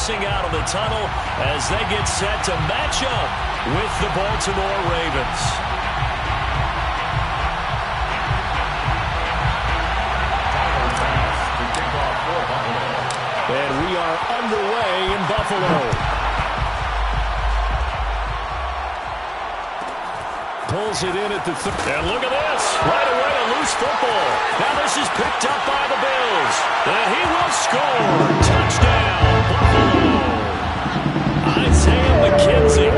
racing out of the tunnel as they get set to match up with the Baltimore Ravens. And we are underway in Buffalo. Pulls it in at the and look at this. Right away, a loose football. Now this is picked up by the Bills. And he will score. Touchdown, Buffalo. Isaiah McKenzie,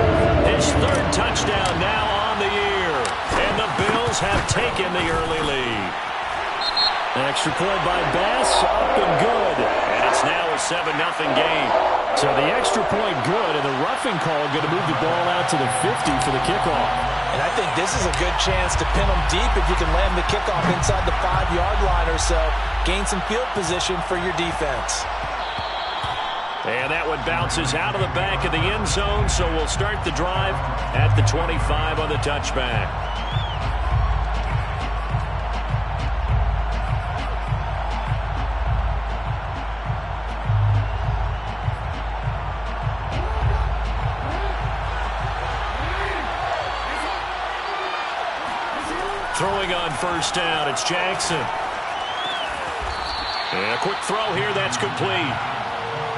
his third touchdown now on the year. And the Bills have taken the early lead. Extra point by Bass, up and good. And it's now a 7-0 game. So the extra point good, and the roughing call going to move the ball out to the 50 for the kickoff. And I think this is a good chance to pin them deep if you can land the kickoff inside the 5-yard line or so. Gain some field position for your defense. And that one bounces out of the back of the end zone, so we'll start the drive at the 25 on the touchback. Throwing on first down, it's Jackson. And a quick throw here, that's complete.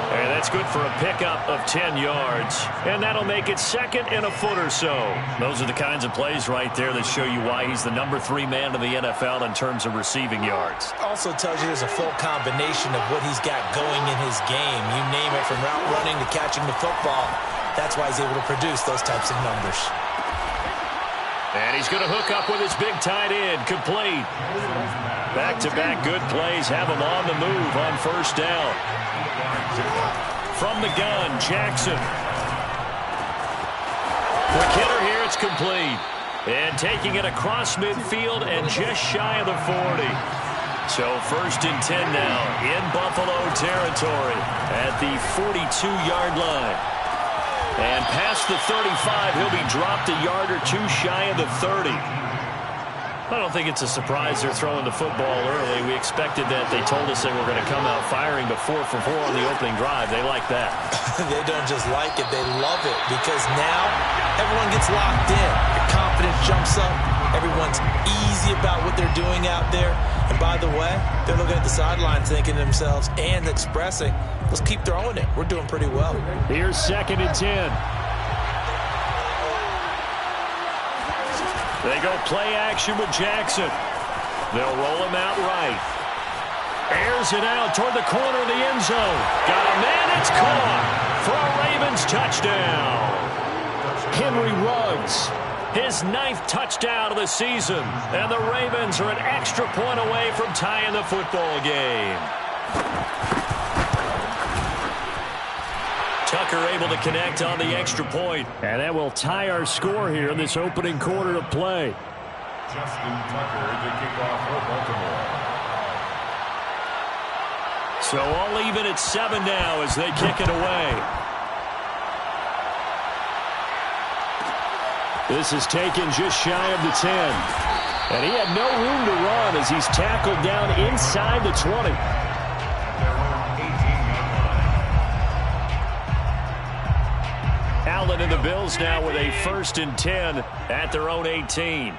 And that's good for a pickup of 10 yards. And that'll make it second and a foot or so. Those are the kinds of plays right there that show you why he's the number 3 man in the NFL in terms of receiving yards. Also tells you there's a full combination of what he's got going in his game. You name it, from route running to catching the football. That's why he's able to produce those types of numbers. And he's going to hook up with his big tight end, complete. Back-to-back good plays have him on the move on first down. From the gun, Jackson. Quick hitter here, it's complete. And taking it across midfield and just shy of the 40. So first and 10 now in Buffalo territory at the 42-yard line. And past the 35, he'll be dropped a yard or two shy of the 30. I don't think it's a surprise they're throwing the football early. We expected that. They told us they were going to come out firing, but 4 for 4 on the opening drive. They like that. They don't just like it, they love it, because now everyone gets locked in. Your confidence jumps up. Everyone's easy about what they're doing out there. And by the way, they're looking at the sidelines thinking to themselves and expressing, let's keep throwing it. We're doing pretty well. Here's second and 10. They go play action with Jackson. They'll roll him out right. Airs it out toward the corner of the end zone. Got a man, it's caught for a Ravens touchdown. Henry Ruggs, his 9th touchdown of the season. And the Ravens are an extra point away from tying the football game. Tucker able to connect on the extra point. And that will tie our score here in this opening quarter of play. Justin Tucker, the kickoff for Baltimore. So all even at 7 now as they kick it away. This is taken just shy of the 10. And he had no room to run as he's tackled down inside the 20. Allen and the Bills now with a 1st and 10 at their own 18.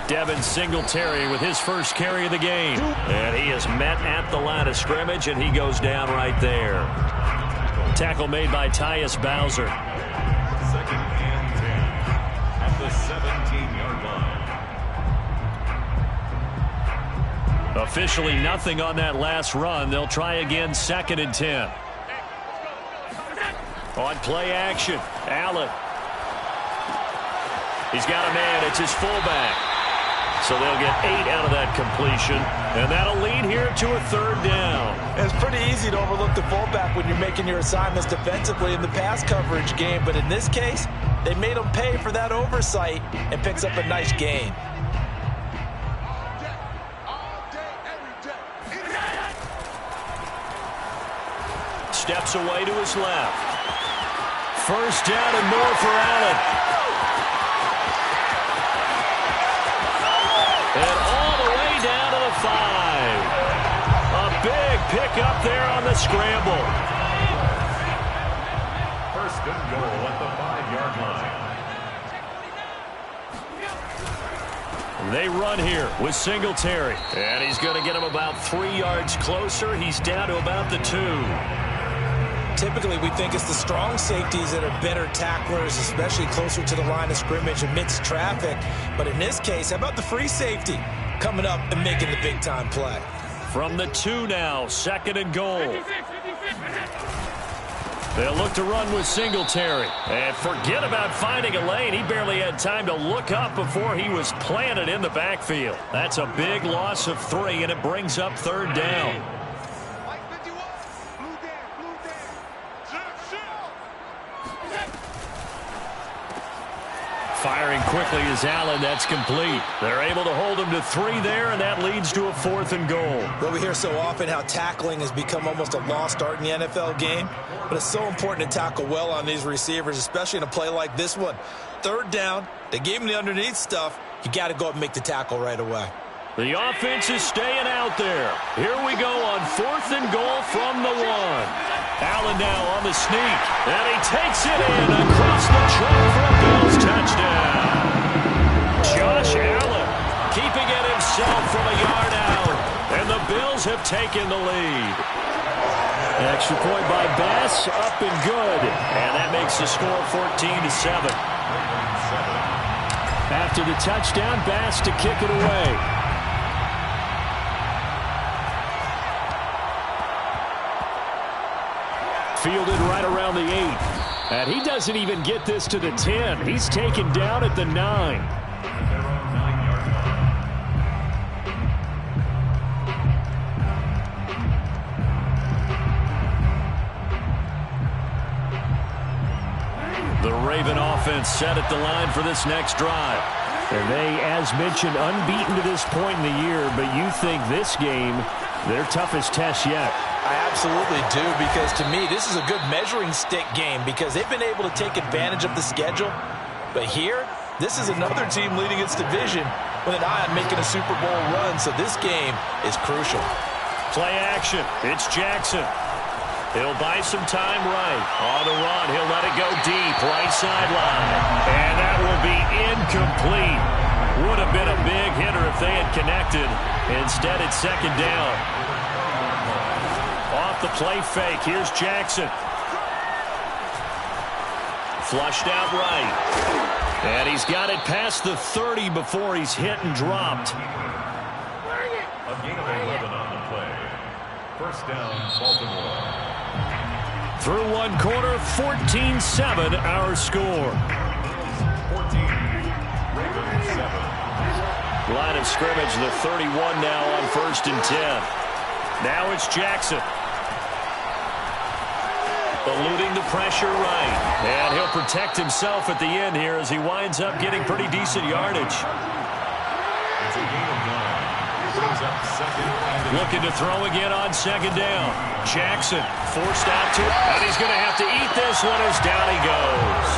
Devin Singletary with his first carry of the game. And he is met at the line of scrimmage, and he goes down right there. Tackle made by Tyus Bowser. 2nd and 10 at the 17-yard line. Officially nothing on that last run. They'll try again 2nd and 10. On play action, Allen. He's got a man. It's his fullback. So they'll get 8 out of that completion. And that'll lead here to a 3rd down. It's pretty easy to overlook the fullback when you're making your assignments defensively in the pass coverage game. But in this case, they made him pay for that oversight and picks up a nice gain. Steps away to his left. First down and more for Allen. And all the way down to the 5. A big pickup there on the scramble. First and goal at the 5-yard line. They run here with Singletary. And he's going to get him about 3 yards closer. He's down to about the 2. Typically, we think it's the strong safeties that are better tacklers, especially closer to the line of scrimmage amidst traffic. But in this case, how about the free safety coming up and making the big-time play? From the 2 now, second and goal. They'll look to run with Singletary. And forget about finding a lane. He barely had time to look up before he was planted in the backfield. That's a big loss of 3, and it brings up third down. Firing quickly is Allen. That's complete. They're able to hold him to 3 there, and that leads to a 4th and goal. Well, we hear so often how tackling has become almost a lost art in the NFL game, but it's so important to tackle well on these receivers, especially in a play like this one. Third down, they gave him the underneath stuff. You got to go up and make the tackle right away. The offense is staying out there. Here we go on 4th and goal from the 1. Allen now on the sneak, and he takes it in across the chalk for a Bills touchdown. Josh Allen keeping it himself from a yard out, and the Bills have taken the lead. Extra point by Bass, up and good, and that makes the score 14-7. After the touchdown, Bass to kick it away. Fielded right around the 8. And he doesn't even get this to the 10. He's taken down at the 9. The Raven offense set at the line for this next drive. And they, as mentioned, unbeaten to this point in the year, but you think this game, their toughest test yet. I absolutely do, because to me, this is a good measuring stick game because they've been able to take advantage of the schedule. But here, this is another team leading its division with an eye on making a Super Bowl run, so this game is crucial. Play action. It's Jackson. He'll buy some time right. On the run, he'll let it go deep, right sideline. And that will be incomplete. Would have been a big hitter if they had connected. Instead, it's second down. Off the play fake, here's Jackson. Flushed out right. And he's got it past the 30 before he's hit and dropped. A gain of 11 on the play. First down, Baltimore. Through one quarter, 14-7 our score. 14, Ravens 7. Line of scrimmage, the 31 now on 1st and 10. Now it's Jackson. Eluding the pressure right. And he'll protect himself at the end here as he winds up getting pretty decent yardage. It's a gain of 9. Brings up second. Looking to throw again on second down. Jackson forced out to it. And he's going to have to eat this one as down he goes.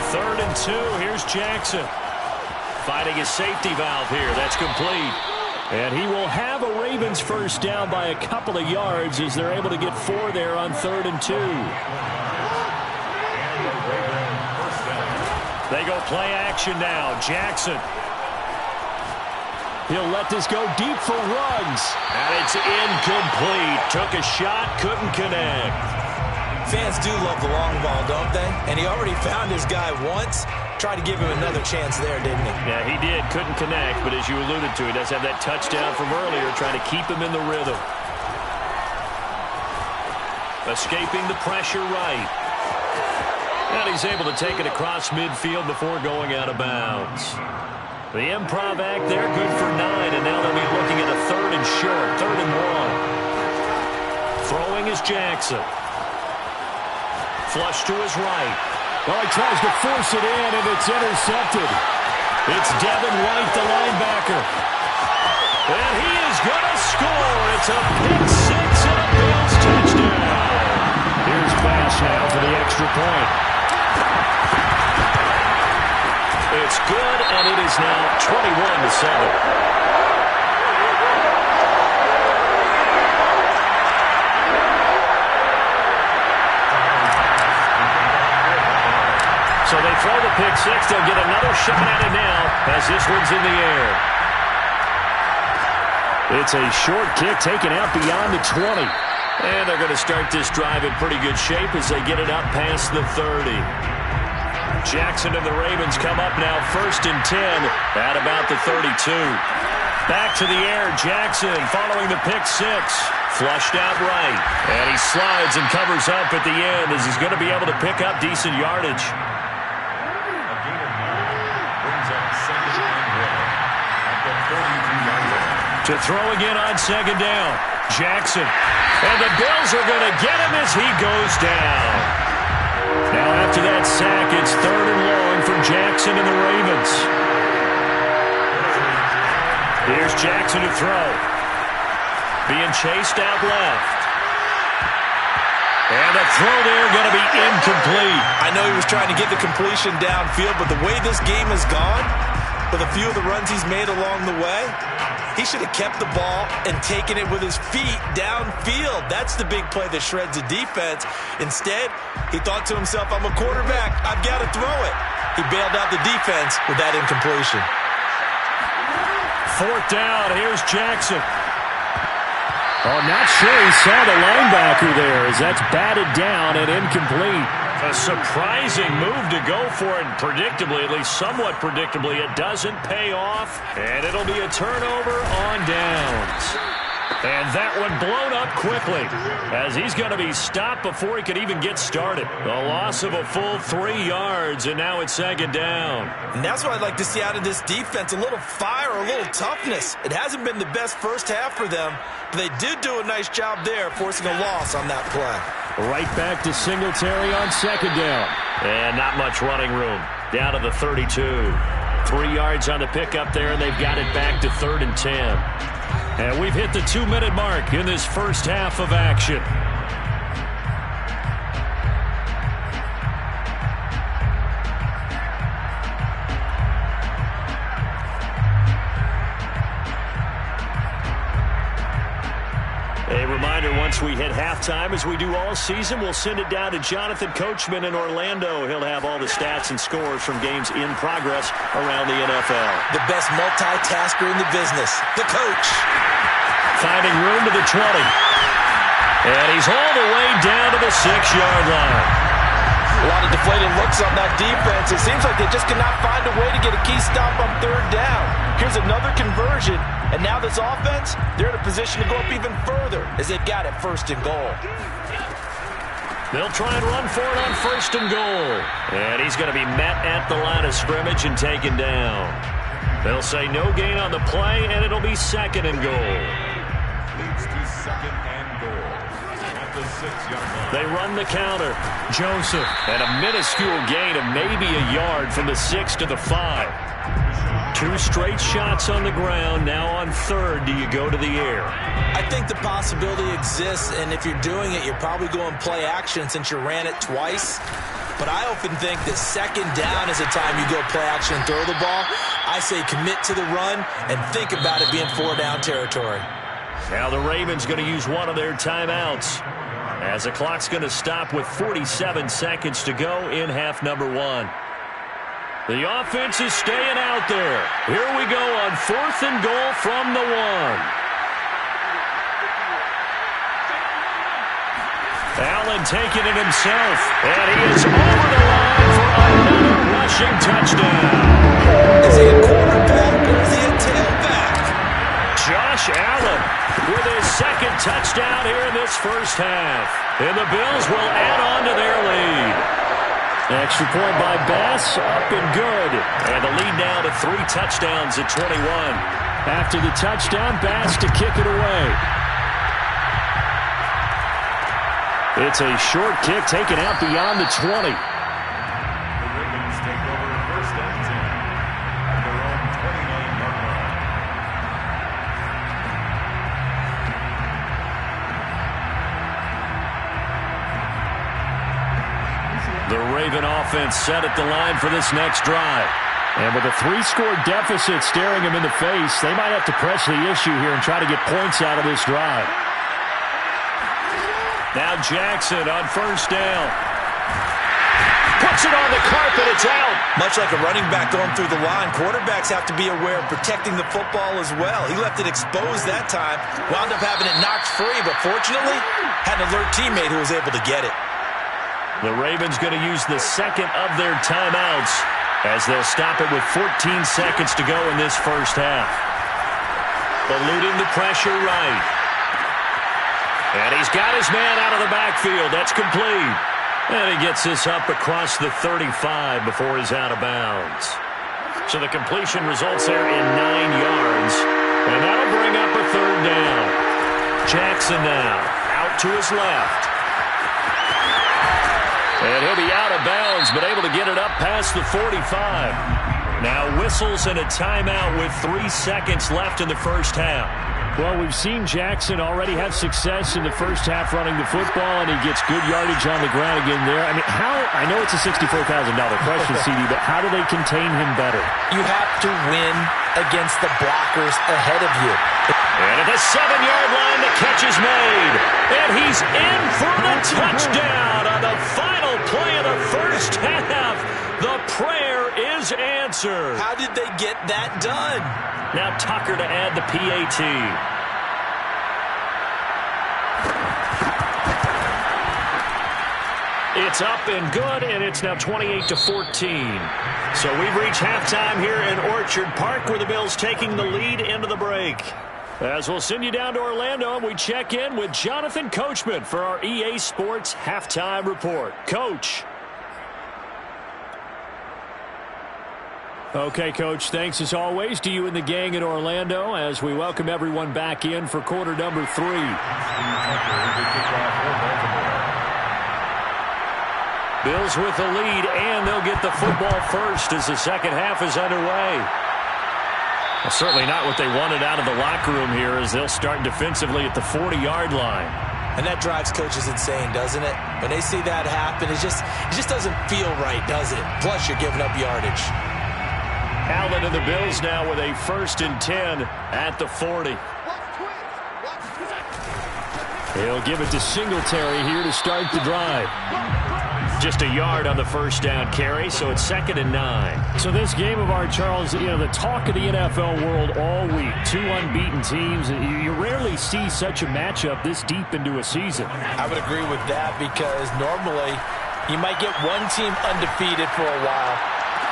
Third and 2. Here's Jackson. Finding his safety valve here. That's complete. And he will have a Ravens first down by a couple of yards as they're able to get 4 there on 3rd and 2. They go play action now. Jackson. He'll let this go deep for Ruggs. And it's incomplete. Took a shot, couldn't connect. Fans do love the long ball, don't they? And he already found his guy once. Tried to give him another chance there, didn't he? Yeah, he did. Couldn't connect, but as you alluded to, he does have that touchdown from earlier, trying to keep him in the rhythm. Escaping the pressure right. And he's able to take it across midfield before going out of bounds. The improv act there, good for 9, and now they'll be looking at a 3rd and short, 3rd and 1. Throwing is Jackson. Flush to his right. Well, he tries to force it in, and it's intercepted. It's Devin White, the linebacker. And he is going to score. It's a pick 6 and a Bills touchdown. Here's Bass now for the extra point. It's good, and it is now 21-7. So they throw the pick six. They'll get another shot at it now as this one's in the air. It's a short kick taken out beyond the 20. And they're going to start this drive in pretty good shape as they get it up past the 30. Jackson and the Ravens come up now 1st and 10 at about the 32. Back to the air. Jackson following the pick six. Flushed out right. And he slides and covers up at the end as he's going to be able to pick up decent yardage. To throw again on 2nd down. Jackson. And the Bills are going to get him as he goes down. Now after that sack, it's 3rd and long for Jackson and the Ravens. Here's Jackson to throw. Being chased out left. And the throw there going to be incomplete. I know he was trying to get the completion downfield, but the way this game has gone, with a few of the runs he's made along the way, he should have kept the ball and taken it with his feet downfield. That's the big play that shreds the defense. Instead, he thought to himself, I'm a quarterback. I've got to throw it. He bailed out the defense with that incompletion. 4th down. Here's Jackson. Oh, not sure he saw the linebacker there as that's batted down and incomplete. A surprising move to go for it, predictably, at least somewhat predictably. It doesn't pay off, and it'll be a turnover on downs. And that one blown up quickly as he's going to be stopped before he could even get started. The loss of a full 3 yards, and now it's 2nd down. And that's what I'd like to see out of this defense, a little fire, a little toughness. It hasn't been the best first half for them, but they did do a nice job there, forcing a loss on that play. Right back to Singletary on 2nd down. And not much running room. Down to the 32. 3 yards on the pickup there, and they've got it back to 3rd and 10. And we've hit the 2-minute mark in this first half of action. A reminder, once we hit halftime, as we do all season, we'll send it down to Jonathan Coachman in Orlando. He'll have all the stats and scores from games in progress around the NFL. The best multitasker in the business, the coach. Finding room to the 20. And he's all the way down to the 6-yard line. A lot of deflated looks on that defense. It seems like they just cannot find a way to get a key stop on 3rd down. Here's another conversion, and now this offense, they're in a position to go up even further as they've got it 1st and goal. They'll try and run for it on 1st and goal. And he's going to be met at the line of scrimmage and taken down. They'll say no gain on the play, and it'll be 2nd and goal. Leads to 2nd and goal at the 6-yard line. They run the counter. Joseph. And a minuscule gain of maybe a yard from the 6 to the 5. 2 straight shots on the ground. Now on 3rd, do you go to the air? I think the possibility exists, and if you're doing it, you're probably going play action since you ran it twice. But I often think that 2nd down is the time you go play action and throw the ball. I say commit to the run and think about it being 4-down territory. Now the Ravens going to use one of their timeouts as the clock's going to stop with 47 seconds to go in half number 1. The offense is staying out there. Here we go on 4th and goal from the 1. Allen taking it himself, and he is over the line for another rushing touchdown. Is he a quarterback or is he a tailback? Josh Allen with his 2nd touchdown here in this first half. And the Bills will add on to their lead. Extra point by Bass, up and good. And the lead now to 3 touchdowns at 21. After the touchdown, Bass to kick it away. It's a short kick taken out beyond the 20. The Ravens take over 1st and 10 at their own 29-yard line. The Raven offense set at the line for this next drive. And with a 3-score deficit staring him in the face, they might have to press the issue here and try to get points out of this drive. Now Jackson on first down. Puts it on the carpet, it's out. Much like a running back going through the line, quarterbacks have to be aware of protecting the football as well. He left it exposed that time, wound up having it knocked free, but fortunately, had an alert teammate who was able to get it. The Ravens going to use the second of their timeouts as they'll stop it with 14 seconds to go in this first half. Eluding the pressure right. And he's got his man out of the backfield. That's complete. And he gets this up across the 35 before he's out of bounds. So the completion results there in 9 yards. And that'll bring up a third down. Jackson now out to his left. And he'll be out of bounds, but able to get it up past the 45. Now whistles and a timeout with 3 seconds left in the first half. Well, we've seen Jackson already have success in the first half running the football, and he gets good yardage on the ground again there. I mean, I know it's a $64,000 question, CD, but how do they contain him better? You have to win against the blockers ahead of you. And at the 7-yard line, the catch is made. And he's in for the touchdown on the final play of the first half. The prayer is answered. How did they get that done? Now Tucker to add the PAT. It's up and good, and it's now 28-14. So we've reached halftime here in Orchard Park, where the Bills taking the lead into the break. As we'll send you down to Orlando, and we check in with Jonathan Coachman for our EA Sports Halftime Report. Coach. Okay, Coach, thanks as always to you and the gang in Orlando as we welcome everyone back in for quarter number 3. Bills with the lead, and they'll get the football first as the second half is underway. Well, certainly not what they wanted out of the locker room here as they'll start defensively at the 40-yard line. And that drives coaches insane, doesn't it? When they see that happen, it just doesn't feel right, does it? Plus, you're giving up yardage. Allen and the Bills now with a 1st and 10 at the 40. He'll give it to Singletary here to start the drive. Just a yard on the first down carry, so it's 2nd and 9. So this game of art, Charles, you know, the talk of the NFL world all week. 2 unbeaten teams. You rarely see such a matchup this deep into a season. I would agree with that because normally you might get one team undefeated for a while.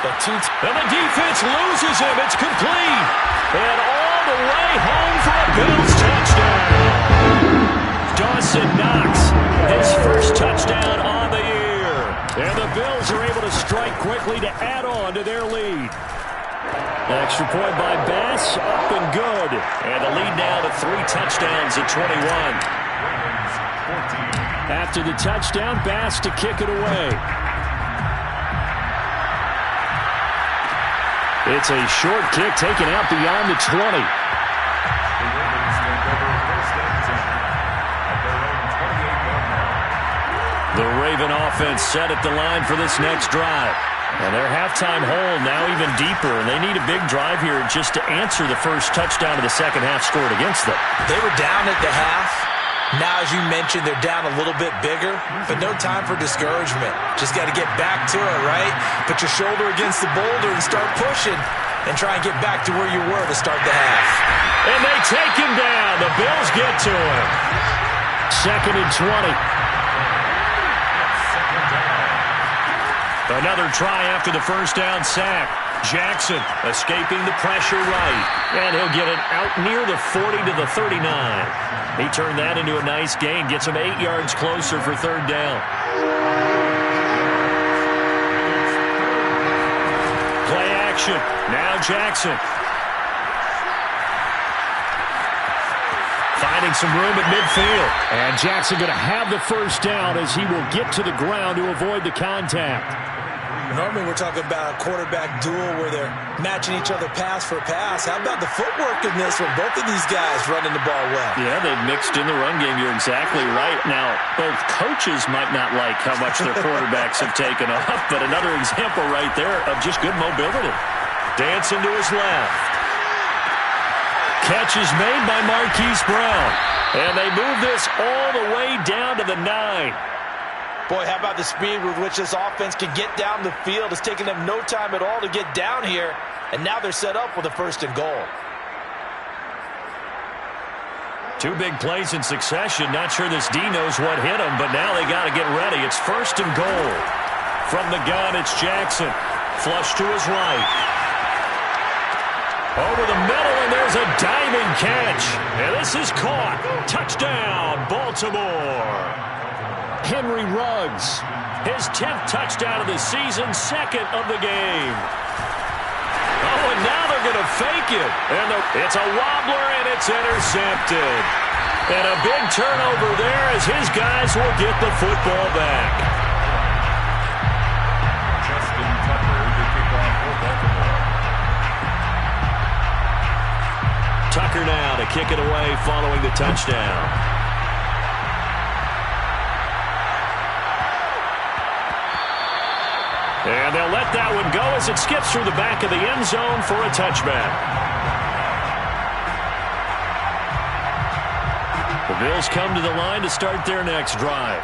But and the defense loses him. It's complete. And all the way home for a Bills touchdown. Dawson Knox, his first touchdown on the year. And the Bills are able to strike quickly to add on to their lead. Extra point by Bass, up and good. And the lead now to 3 touchdowns at 21. After the touchdown, Bass to kick it away. It's a short kick taken out beyond the 20. The Raven offense set at the line for this next drive. And their halftime hole now even deeper, and they need a big drive here just to answer the first touchdown of the second half scored against them. They were down at the half. Now, as you mentioned, they're down a little bit bigger, but no time for discouragement. Just got to get back to it, right? Put your shoulder against the boulder and start pushing and try and get back to where you were to start the half. And they take him down. The Bills get to him. 2nd and 20. Another try after the first down sack. Jackson escaping the pressure right. And he'll get it out near the 40 to the 39. He turned that into a nice gain. Gets him 8 yards closer for 3rd down. Play action. Now Jackson. Finding some room at midfield. And Jackson going to have the first down as he will get to the ground to avoid the contact. Normally we're talking about a quarterback duel where they're matching each other pass for pass. How about the footwork in this one? Both of these guys running the ball well. Yeah, they've mixed in the run game. You're exactly right. Now, both coaches might not like how much their quarterbacks have taken off, but another example right there of just good mobility. Dancing to his left. Catch is made by Marquise Brown. And they move this all the way down to the 9. Boy, how about the speed with which this offense can get down the field? It's taken them no time at all to get down here. And now they're set up with a 1st and goal. 2 big plays in succession. Not sure this D knows what hit him, but now they got to get ready. It's 1st and goal. From the gun, it's Jackson. Flush to his right. Over the middle, and there's a diving catch. And this is caught. Touchdown, Baltimore. Henry Ruggs. His 10th touchdown of the season, 2nd of the game. Oh, and now they're going to fake it. And it's a wobbler, and it's intercepted. And a big turnover there as his guys will get the football back. Justin Tucker to kick off for Baltimore. Tucker now to kick it away following the touchdown. And they'll let that one go as it skips through the back of the end zone for a touchback. The Bills come to the line to start their next drive.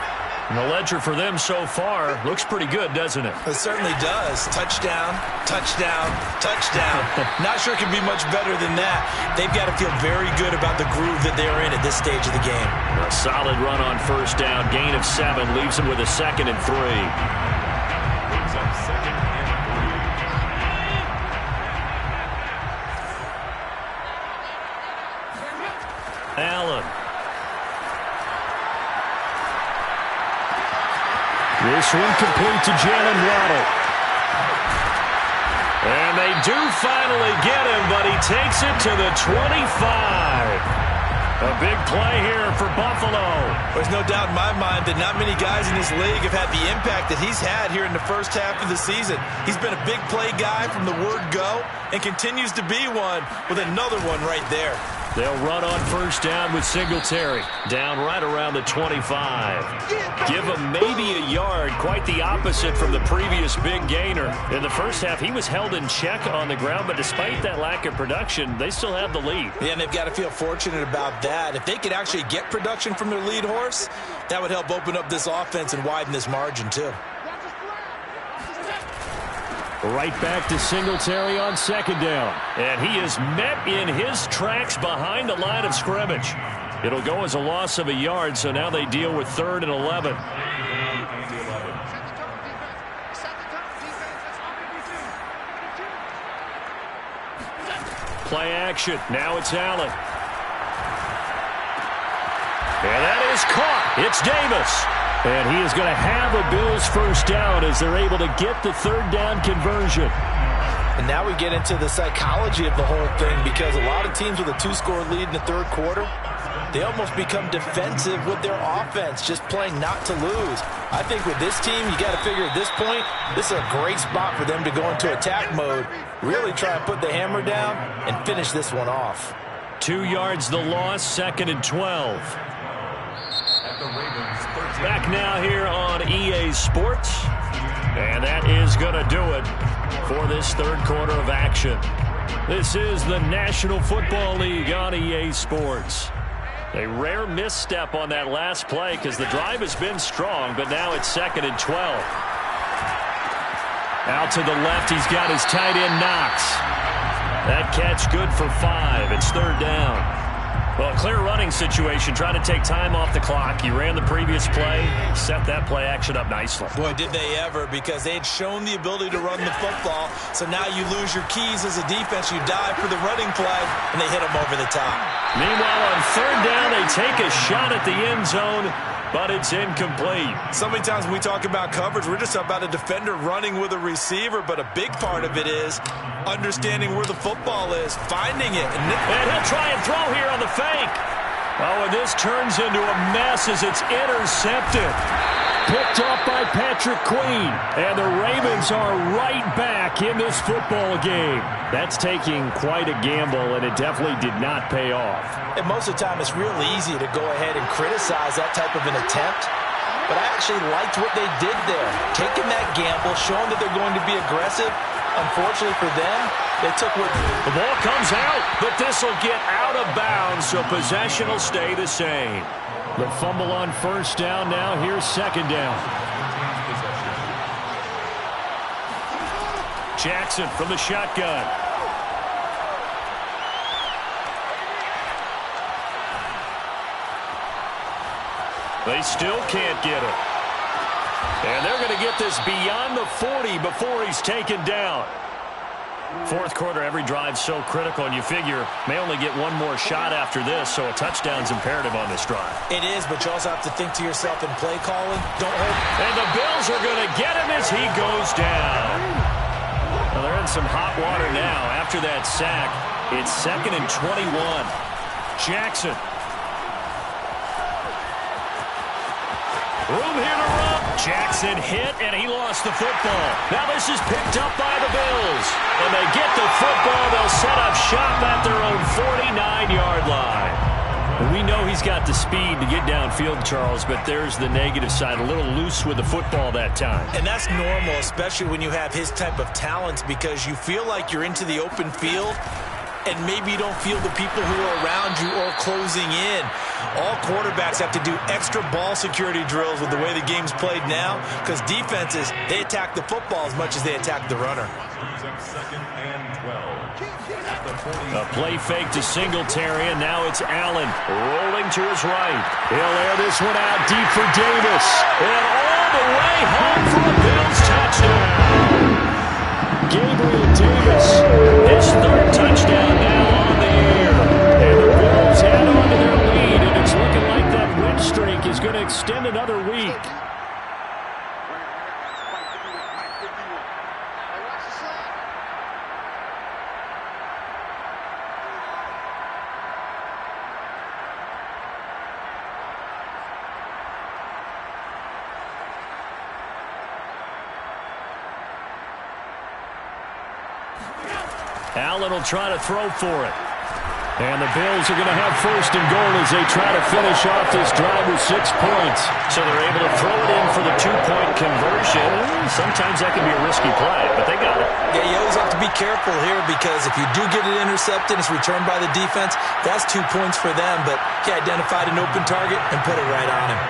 And the ledger for them so far looks pretty good, doesn't it? It certainly does. Touchdown, touchdown, touchdown. Not sure it can be much better than that. They've got to feel very good about the groove that they're in at this stage of the game. A solid run on 1st down. Gain of 7 leaves them with a 2nd and 3. Brings up 2nd and 3. Allen. This one complete to Jalen Waddle. And they do finally get him, but he takes it to the 25. A big play here for Buffalo. There's no doubt in my mind that not many guys in this league have had the impact that he's had here in the first half of the season. He's been a big play guy from the word go and continues to be one with another one right there. They'll run on 1st down with Singletary. Down right around the 25. Give him maybe a yard. Quite the opposite from the previous big gainer. In the first half, he was held in check on the ground, but despite that lack of production, they still have the lead. Yeah, and they've got to feel fortunate about that. If they could actually get production from their lead horse, that would help open up this offense and widen this margin too. Right back to Singletary on 2nd down. And he is met in his tracks behind the line of scrimmage. It'll go as a loss of a yard, so now they deal with 3rd and 11. Play action. Now it's Allen. And that is caught. It's Davis. And he is going to have a Bills 1st down as they're able to get the 3rd down conversion. And now we get into the psychology of the whole thing, because a lot of teams with a 2-score lead in the 3rd quarter, they almost become defensive with their offense, just playing not to lose. I think with this team, you got to figure at this point, this is a great spot for them to go into attack mode, really try and put the hammer down and finish this one off. 2 yards the loss, 2nd and 12. Back now here on EA Sports. And that is going to do it for this 3rd quarter of action. This is the National Football League on EA Sports. A rare misstep on that last play because the drive has been strong, but now it's 2nd and 12. Out to the left, he's got his tight end Knox. That catch good for 5. It's 3rd down. Well, clear running situation, trying to take time off the clock. You ran the previous play, set that play action up nicely. Boy, did they ever, because they had shown the ability to run the football. So now you lose your keys as a defense. You dive for the running play, and they hit them over the top. Meanwhile, on 3rd down, they take a shot at the end zone, but it's incomplete. So many times when we talk about coverage, we're just about a defender running with a receiver, but a big part of it is understanding where the football is, finding it. And he'll try and throw here on the fake. Oh, and this turns into a mess as it's intercepted. Picked up by Patrick Queen. And the Ravens are right back in this football game. That's taking quite a gamble, and it definitely did not pay off. And most of the time, it's real easy to go ahead and criticize that type of an attempt. But I actually liked what they did there. Taking that gamble, showing that they're going to be aggressive. Unfortunately for them, They took what... The ball comes out, but this will get out of bounds, so possession will stay the same. The fumble on first down. Now here's second down. Jackson from the shotgun. They still can't get him. And they're going to get this beyond the 40 before he's taken down. Fourth quarter, every drive's so critical, and you figure may only get one more shot after this, so a touchdown's imperative on this drive. It is, but you also have to think to yourself in play calling, don't hold. And the Bills are going to get him as he goes down. Well, they're in some hot water now. After that sack, it's 2nd and 21. Jackson. Room here to run. Jackson hit, and he lost the football. Now this is picked up by the Bills. And they get the football. They'll set up shop at their own 49-yard line. We know he's got the speed to get downfield, Charles, but there's the negative side. A little loose with the football that time. And that's normal, especially when you have his type of talents, because you feel like you're into the open field, and maybe you don't feel the people who are around you or closing in. All quarterbacks have to do extra ball security drills with the way the game's played now, because defenses, they attack the football as much as they attack the runner. Second and 12. A play fake to Singletary, and now it's Allen rolling to his right. He'll air this one out deep for Davis. And all the way home for a Bills touchdown. Gabriel Davis, his third touchdown now on the air. And the Bills add on to their lead, and it's looking like that win streak is going to extend another week. Allen will try to throw for it. And the Bills are going to have first and goal as they try to finish off this drive with 6 points. So they're able to throw it in for the 2-point conversion. Sometimes that can be a risky play, but they got it. Yeah, you always have to be careful here, because if you do get it intercepted, it's returned by the defense, that's 2 points for them. But he identified an open target and put it right on him.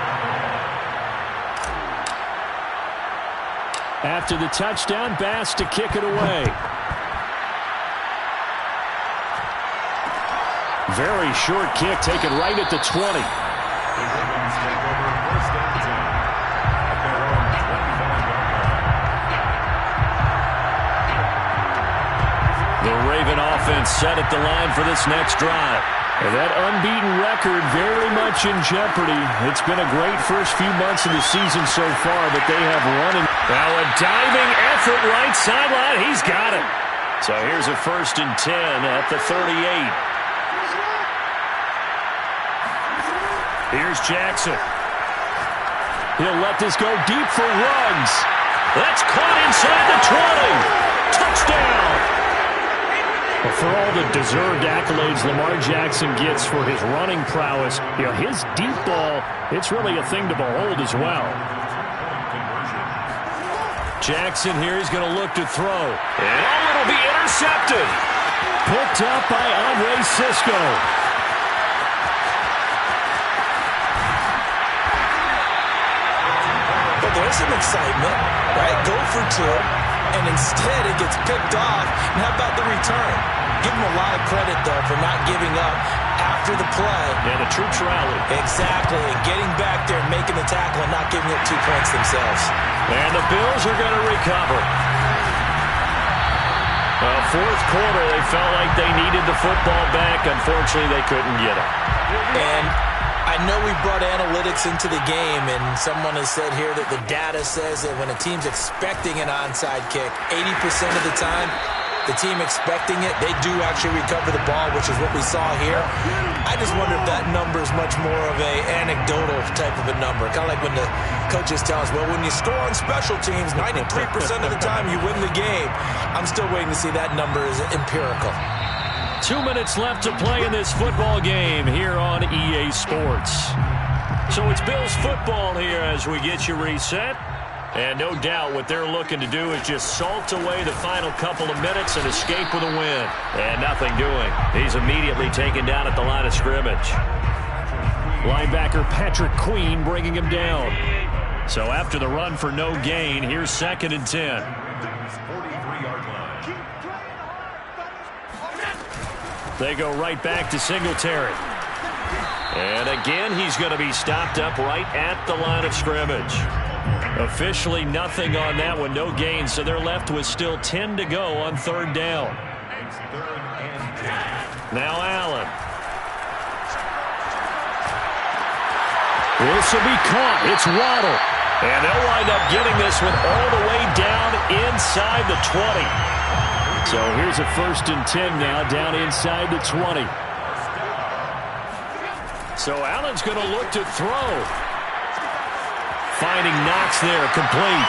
After the touchdown, Bass to kick it away. Very short kick, taken right at the 20. The Ravens take over first and 10 at their own 25-yard line. The Raven offense set at the line for this next drive. And that unbeaten record very much in jeopardy. It's been a great first few months of the season so far, but they have run. Now a diving effort right sideline. He's got it. So here's a first and 10 at the 38. Here's Jackson. He'll let this go deep for Ruggs. That's caught inside the 20. Touchdown. Well, for all the deserved accolades Lamar Jackson gets for his running prowess, you know, his deep ball, it's really a thing to behold as well. Jackson here is going to look to throw. And it'll be intercepted. Picked up by Andre Cisco. There's some excitement, right? Go for 2, and instead it gets picked off. And how about the return? Give him a lot of credit, though, for not giving up after the play. And the troops rallied. Exactly, and getting back there and making the tackle and not giving up 2 points themselves. And the Bills are going to recover. Fourth quarter, they felt like they needed the football back. Unfortunately, they couldn't get it. And I know we brought analytics into the game, and someone has said here that the data says that when a team's expecting an onside kick, 80% of the time, the team expecting it, they do actually recover the ball, which is what we saw here. I just wonder if that number is much more of a anecdotal type of a number. Kind of like when the coaches tell us, well, when you score on special teams, 93% of the time you win the game. I'm still waiting to see that number is empirical. 2 minutes left to play in this football game here on EA Sports. So it's Bills football here as we get you reset. And no doubt what they're looking to do is just salt away the final couple of minutes and escape with a win. And nothing doing. He's immediately taken down at the line of scrimmage. Linebacker Patrick Queen bringing him down. So after the run for no gain, here's 2nd and 10. 43-yard line. They go right back to Singletary. And again, he's going to be stopped up right at the line of scrimmage. Officially nothing on that one, no gain, so they're left with still 10 to go on 3rd down. It's 3rd and 10. Now Allen. This will be caught. It's Waddle. And they'll wind up getting this one all the way down inside the 20. So here's a 1st and 10 now down inside the 20. So Allen's going to look to throw. Finding Knox there, complete.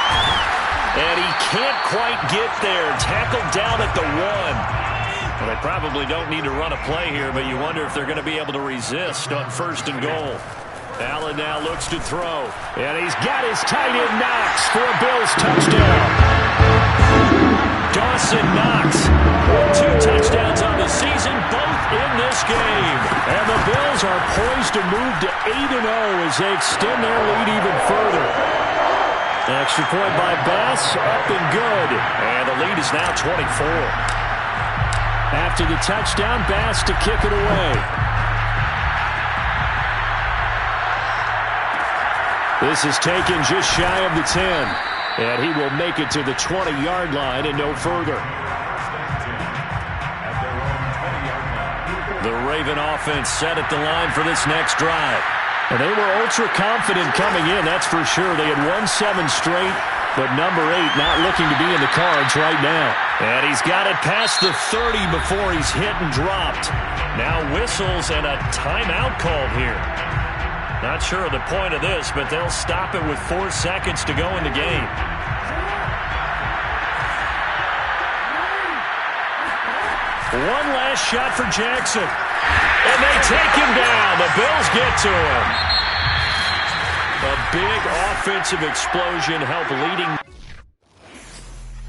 And he can't quite get there. Tackled down at the 1. Well, they probably don't need to run a play here, but you wonder if they're going to be able to resist on 1st and goal. Allen now looks to throw. And he's got his tight end Knox for a Bills touchdown. Dawson Knox with 2 touchdowns on the season, both in this game. And the Bills are poised to move to 8-0 as they extend their lead even further. Extra point by Bass, up and good. And the lead is now 24. After the touchdown, Bass to kick it away. This is taken just shy of the 10. And he will make it to the 20-yard line and no further. The Raven offense set at the line for this next drive. And they were ultra-confident coming in, that's for sure. They had won 7 straight, but number 8 not looking to be in the cards right now. And he's got it past the 30 before he's hit and dropped. Now whistles and a timeout called here. Not sure of the point of this, but they'll stop it with 4 seconds to go in the game. One last shot for Jackson. And they take him down. The Bills get to him. A big offensive explosion helped leading.